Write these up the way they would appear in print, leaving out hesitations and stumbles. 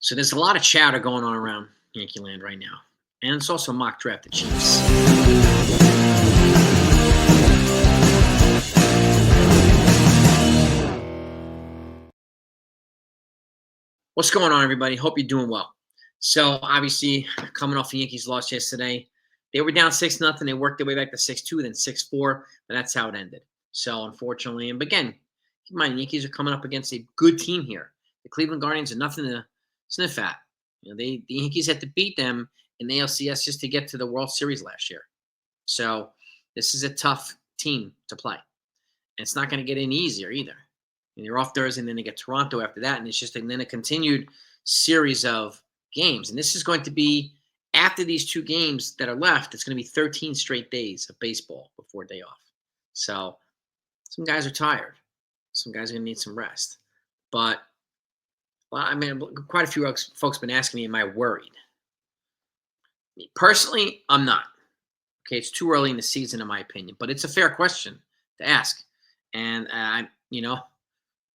So there's a lot of chatter going on around Yankee Land right now. And it's also mock draft the Chiefs. What's going on, everybody? Hope you're doing well. So obviously, coming off the Yankees loss yesterday, they were down 6-0. They worked their way back to 6-2, then 6-4, but that's how it ended. So unfortunately, and again, keep in mind, Yankees are coming up against a good team here. The Cleveland Guardians are nothing to sniff at. The Yankees had to beat them in the ALCS just to get to the World Series last year. So this is a tough team to play. And it's not going to get any easier either. And you're off Thursday, and then they get Toronto after that, and it's just and then a continued series of games. And this is going to be after these two games that are left. It's going to be 13 straight days of baseball before day off. So some guys are tired. Some guys are going to need some rest. But well, I mean, quite a few folks have been asking me, "Am I worried?" Personally, I'm not. Okay, it's too early in the season, in my opinion, but it's a fair question to ask. And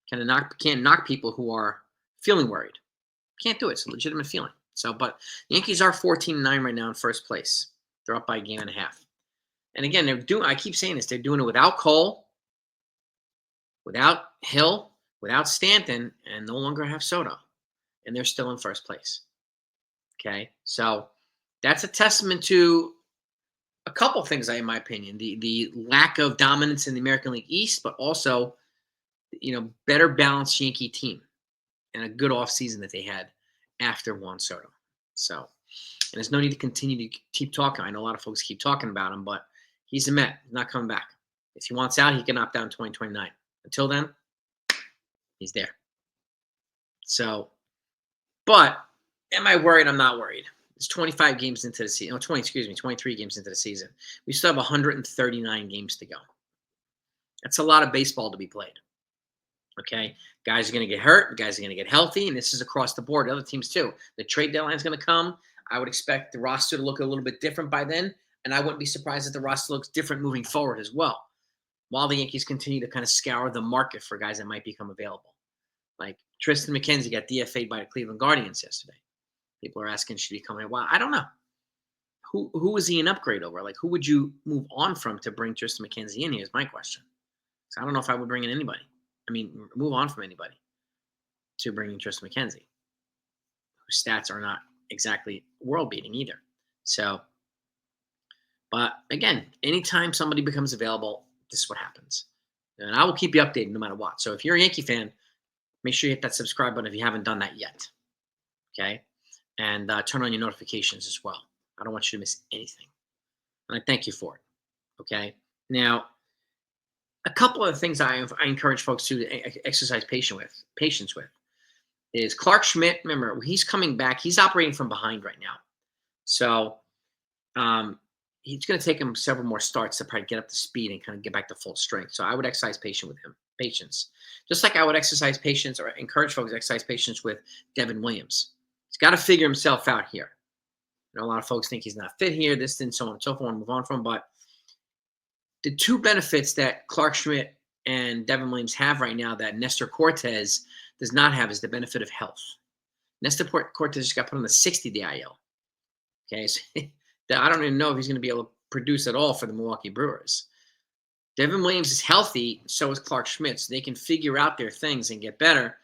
can't knock people who are feeling worried. Can't do it. It's a legitimate feeling. So, but the Yankees are 14-9 right now in first place. They're up by a game and a half. And again, they're doing. I keep saying this. They're doing it without Cole, without Hill, without Stanton, and no longer have Soto, and they're still in first place. Okay, so that's a testament to a couple things, in my opinion. The lack of dominance in the American League East, but also better balanced Yankee team and a good offseason that they had after Juan Soto. So, and there's no need to continue to keep talking. I know a lot of folks keep talking about him, but he's a Met. He's not coming back. If he wants out, he can opt out in 2029. Until then, he's there. So, but am I worried? I'm not worried. It's 25 games into the season. 23 games into the season. We still have 139 games to go. That's a lot of baseball to be played. Okay, guys are going to get hurt. Guys are going to get healthy, and this is across the board. Other teams too. The trade deadline is going to come. I would expect the roster to look a little bit different by then, and I wouldn't be surprised if the roster looks different moving forward as well. While the Yankees continue to kind of scour the market for guys that might become available, like Tristan McKenzie got DFA'd by the Cleveland Guardians yesterday. People are asking, should he come in? Well, I don't know. Who is he an upgrade over? Like, who would you move on from to bring Tristan McKenzie in here is my question. So I don't know if I would bring in anybody. I mean, move on from anybody to bringing Tristan McKenzie, whose stats are not exactly world-beating either. So, but again, anytime somebody becomes available, this is what happens. And I will keep you updated no matter what. So if you're a Yankee fan, make sure you hit that subscribe button if you haven't done that yet. Okay? And turn on your notifications as well. I don't want you to miss anything. And I thank you for it. Okay? Now, a couple of things I encourage folks to exercise patience with is Clark Schmidt. Remember, he's coming back. He's operating from behind right now. So he's going to take him several more starts to probably get up to speed and kind of get back to full strength. So I would exercise patience. Just like I would exercise patience or encourage folks to exercise patience with Devin Williams. He's got to figure himself out here. A lot of folks think he's not fit here, this and so on and so forth, and move on from him. But the two benefits that Clark Schmidt and Devin Williams have right now that Nestor Cortez does not have is the benefit of health. Nestor Cortez just got put on the 60-day IL. Okay, so I don't even know if he's going to be able to produce at all for the Milwaukee Brewers. Devin Williams is healthy, so is Clark Schmidt. So they can figure out their things and get better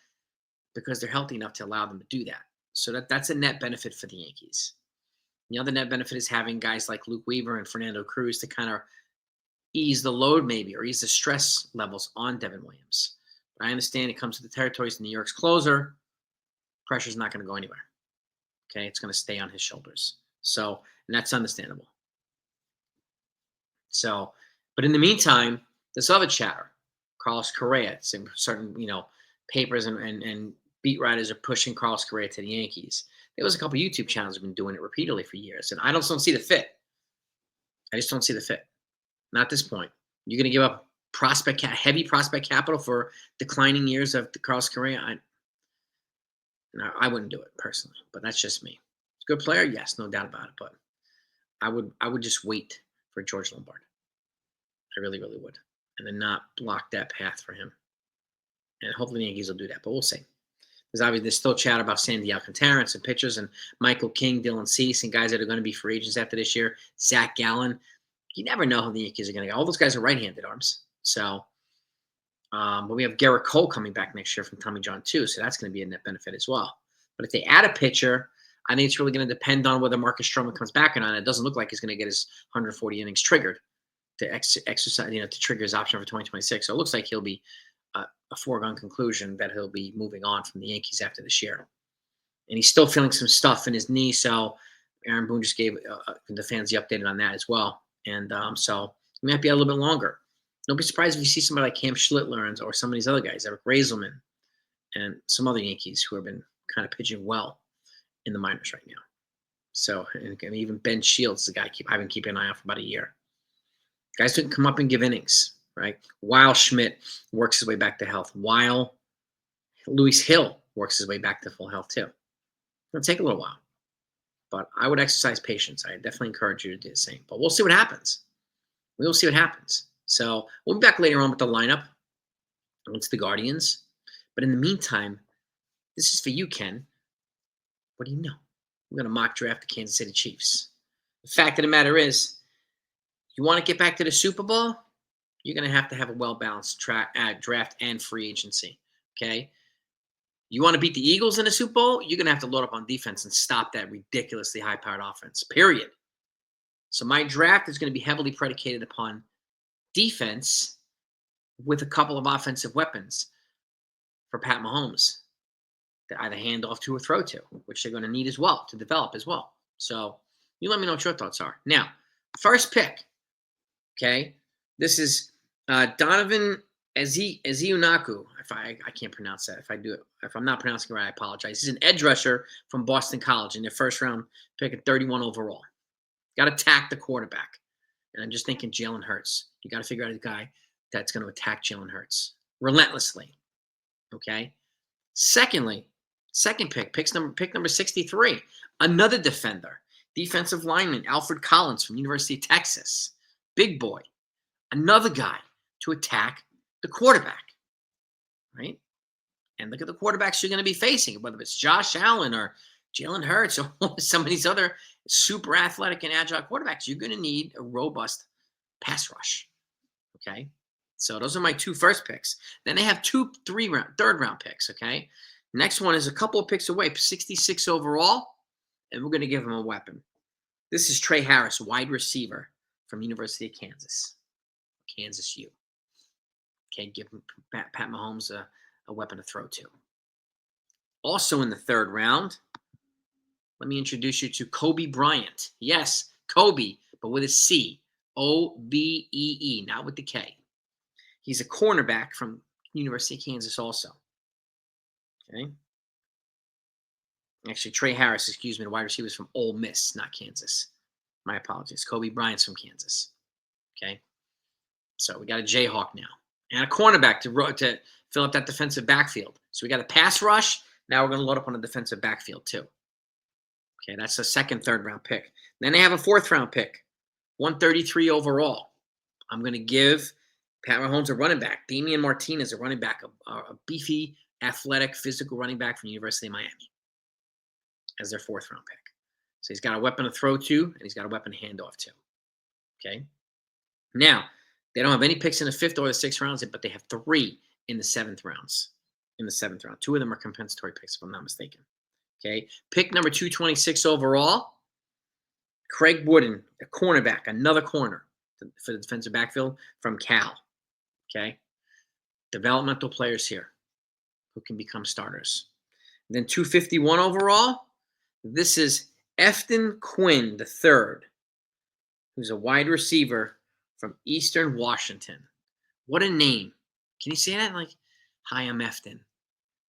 because they're healthy enough to allow them to do that. So that's a net benefit for the Yankees. The other net benefit is having guys like Luke Weaver and Fernando Cruz to kind of ease the load maybe or ease the stress levels on Devin Williams. But I understand it comes to the territories of New York's closer. Pressure's not going to go anywhere. Okay, it's going to stay on his shoulders. So, and that's understandable. So, but in the meantime, this other chatter, Carlos Correa, certain papers and beat writers are pushing Carlos Correa to the Yankees. There was a couple YouTube channels have been doing it repeatedly for years, and I just don't see the fit. I just don't see the fit. Not at this point. You're going to give up heavy prospect capital for declining years of the Carlos Correa? I wouldn't do it personally, but that's just me. He's a good player, yes, no doubt about it. But I would just wait for George Lombard. I really, really would, and then not block that path for him. And hopefully the Yankees will do that, but we'll see. Because obviously there's still chat about Sandy Alcantara and some pitchers and Michael King, Dylan Cease, and guys that are going to be free agents after this year. Zach Gallen. You never know how the Yankees are going to go. All those guys are right-handed arms. So, but we have Garrett Cole coming back next year from Tommy John too. So that's going to be a net benefit as well. But if they add a pitcher, I think it's really going to depend on whether Marcus Stroman comes back or not. It doesn't look like he's going to get his 140 innings triggered to exercise, to trigger his option for 2026. So it looks like he'll be a foregone conclusion that he'll be moving on from the Yankees after this year. And he's still feeling some stuff in his knee. So Aaron Boone just gave the fans the update on that as well. And so it might be a little bit longer. Don't be surprised if you see somebody like Cam Schlittler or some of these other guys, Eric Raiselman, and some other Yankees who have been kind of pitching well in the minors right now. So, and even Ben Shields is a guy I've been keeping an eye on for about a year. Guys didn't come up and give innings, right? While Schmidt works his way back to health. While Luis Hill works his way back to full health too. It'll take a little while. But I would exercise patience. I definitely encourage you to do the same. But we'll see what happens. We will see what happens. So we'll be back later on with the lineup against the Guardians. But in the meantime, this is for you, Ken. What do you know? We're going to mock draft the Kansas City Chiefs. The fact of the matter is, you want to get back to the Super Bowl, you're going to have a well-balanced draft and free agency, okay? You want to beat the Eagles in the Super Bowl, you're going to have to load up on defense and stop that ridiculously high-powered offense, period. So my draft is going to be heavily predicated upon defense with a couple of offensive weapons for Pat Mahomes to either hand off to or throw to, which they're going to need as well to develop as well. So you let me know what your thoughts are. Now, first pick, okay? This is Donovan Eziunaku. I can't pronounce that. If I'm not pronouncing it right, I apologize. He's an edge rusher from Boston College in their first round pick at 31 overall. Got to attack the quarterback. And I'm just thinking Jalen Hurts. You got to figure out a guy that's going to attack Jalen Hurts relentlessly. Okay? Secondly, second pick number 63. Another defender. Defensive lineman, Alfred Collins from University of Texas. Big boy. Another guy to attack the quarterback. Right? And look at the quarterbacks you're going to be facing, whether it's Josh Allen or Jalen Hurts or some of these other super athletic and agile quarterbacks. You're going to need a robust pass rush. Okay? So those are my two first picks. Then they have third round picks. Okay? Next one is a couple of picks away, 66 overall, and we're going to give him a weapon. This is Trey Harris, wide receiver from University of Kansas. Kansas U. Okay, give Pat Mahomes a weapon to throw to. Also in the third round, let me introduce you to Kobe Bryant. Yes, Kobe, but with a C. O-B-E-E, not with the K. He's a cornerback from University of Kansas also. Okay. Actually, Trey Harris, the wide receiver is from Ole Miss, not Kansas. My apologies. Kobe Bryant's from Kansas. Okay. So we got a Jayhawk now. And a cornerback to fill up that defensive backfield. So we got a pass rush. Now we're going to load up on the defensive backfield too. Okay, that's the third round pick. Then they have a fourth round pick, 133 overall. I'm going to give Pat Mahomes a running back. Damian Martinez, a running back, a beefy, athletic, physical running back from the University of Miami as their fourth round pick. So he's got a weapon to throw to, and he's got a weapon to hand off to. Okay. Now, they don't have any picks in the fifth or the sixth rounds, but they have 3 in the seventh rounds. In the seventh round. 2 of them are compensatory picks, if I'm not mistaken. Okay. Pick number 226 overall, Craig Wooden, a cornerback, another corner for the defensive backfield from Cal. Okay. Developmental players here who can become starters. And then 251 overall, this is Efton Quinn III, who's a wide receiver from Eastern Washington. What a name. Can you say that? Like, hi, I'm Efton.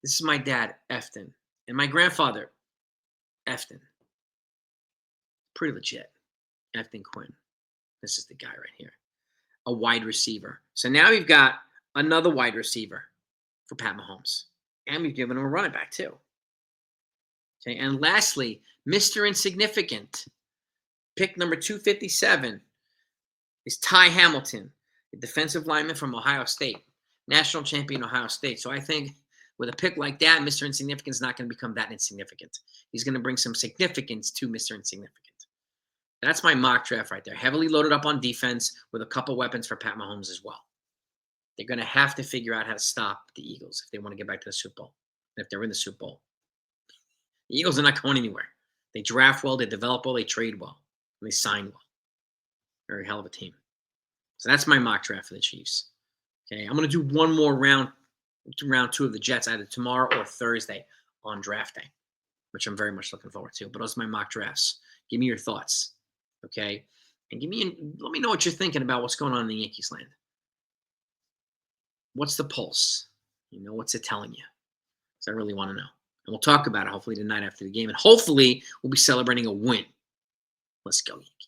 This is my dad, Efton. And my grandfather, Efton. Pretty legit. Efton Quinn. This is the guy right here. A wide receiver. So now we've got another wide receiver for Pat Mahomes. And we've given him a running back too. Okay, and lastly, Mr. Insignificant. Pick number 257 is Ty Hamilton, a defensive lineman from Ohio State. National champion Ohio State. So I think With a pick like that, Mr. Insignificant is not going to become that insignificant. He's going to bring some significance to Mr. Insignificant. That's my mock draft right there. Heavily loaded up on defense with a couple weapons for Pat Mahomes as well. They're going to have to figure out how to stop the Eagles if they want to get back to the Super Bowl. And if they're in the Super Bowl, the Eagles are not going anywhere. They draft well, they develop well, they trade well, and they sign well. They're a hell of a team. So that's my mock draft for the Chiefs. Okay, I'm going to do one more round 2 of the Jets either tomorrow or Thursday on draft day, which I'm very much looking forward to. But those are my mock drafts. Give me your thoughts, okay? And let me know what you're thinking about what's going on in the Yankees land. What's the pulse? What's it telling you? Because I really want to know. And we'll talk about it hopefully tonight after the game. And hopefully we'll be celebrating a win. Let's go, Yankees.